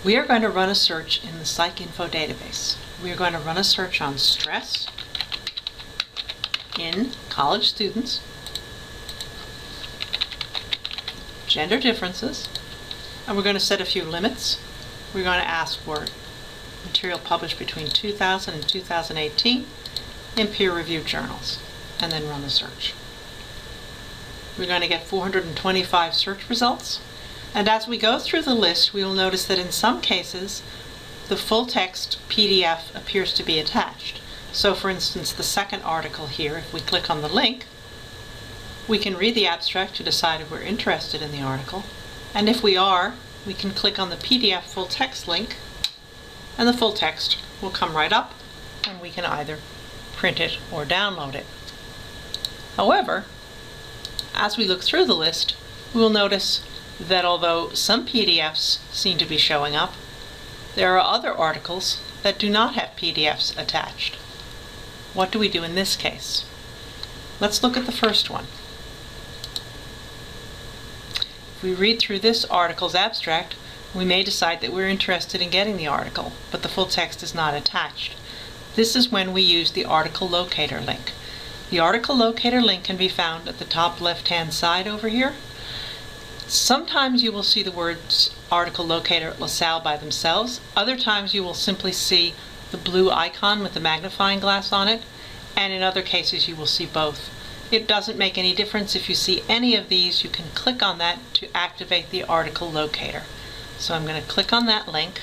We are going to run a search in the PsycInfo database. We are going to run a search on stress in college students, gender differences, and we're going to set a few limits. We're going to ask for material published between 2000 and 2018 in peer-reviewed journals, and then run the search. We're going to get 425 search results, and as we go through the list, we will notice that in some cases the full text PDF appears to be attached. So for instance, the second article here, if we click on the link, we can read the abstract to decide if we're interested in the article, and if we are, we can click on the PDF full text link, and the full text will come right up, and we can either print it or download it. However, as we look through the list, we will notice that although some PDFs seem to be showing up, there are other articles that do not have PDFs attached. What do we do in this case? Let's look at the first one. If we read through this article's abstract, we may decide that we're interested in getting the article, but the full text is not attached. This is when we use the Article Locator link. The Article Locator link can be found at the top left-hand side over here. Sometimes you will see the words Article Locator at LaSalle by themselves. Other times you will simply see the blue icon with the magnifying glass on it, and in other cases you will see both. It doesn't make any difference. If you see any of these, you can click on that to activate the Article Locator. So I'm going to click on that link,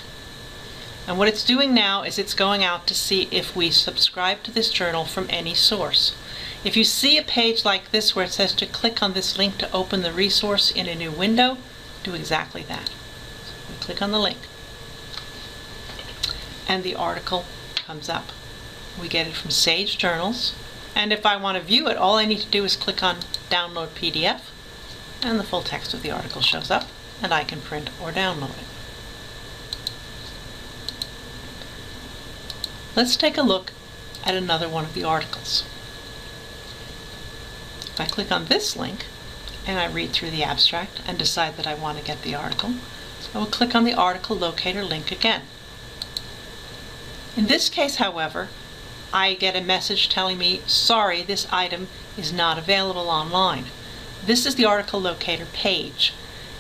and what it's doing now is it's going out to see if we subscribe to this journal from any source. If you see a page like this where it says to click on this link to open the resource in a new window, do exactly that. So we click on the link, and the article comes up. We get it from Sage Journals, and if I want to view it, all I need to do is click on Download PDF, and the full text of the article shows up, and I can print or download it. Let's take a look at another one of the articles. If I click on this link and I read through the abstract and decide that I want to get the article, I will click on the Article Locator link again. In this case, however, I get a message telling me, sorry, this item is not available online. This is the Article Locator page,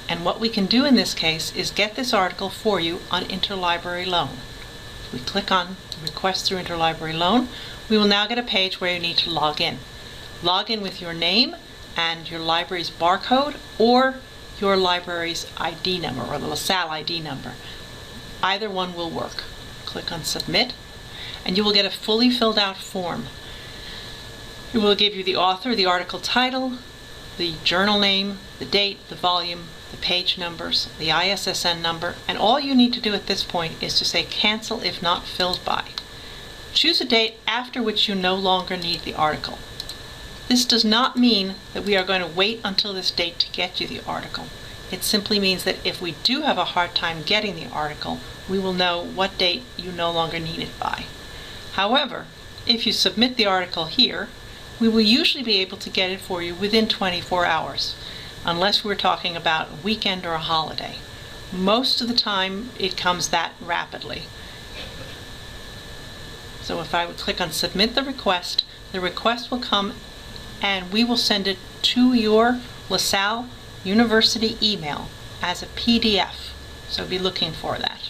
and what we can do in this case is get this article for you on Interlibrary Loan. If we click on Request through Interlibrary Loan, we will now get a page where you need to log in. Log in with your name and your library's barcode or your library's ID number, or the LaSalle ID number. Either one will work. Click on Submit, and you will get a fully filled out form. It will give you the author, the article title, the journal name, the date, the volume, the page numbers, the ISSN number, and all you need to do at this point is to say cancel if not filled by. Choose a date after which you no longer need the article. This does not mean that we are going to wait until this date to get you the article. It simply means that if we do have a hard time getting the article, we will know what date you no longer need it by. However, if you submit the article here, we will usually be able to get it for you within 24 hours, unless we're talking about a weekend or a holiday. Most of the time it comes that rapidly. So if I would click on Submit the request will come and we will send it to your LaSalle University email as a PDF. So be looking for that.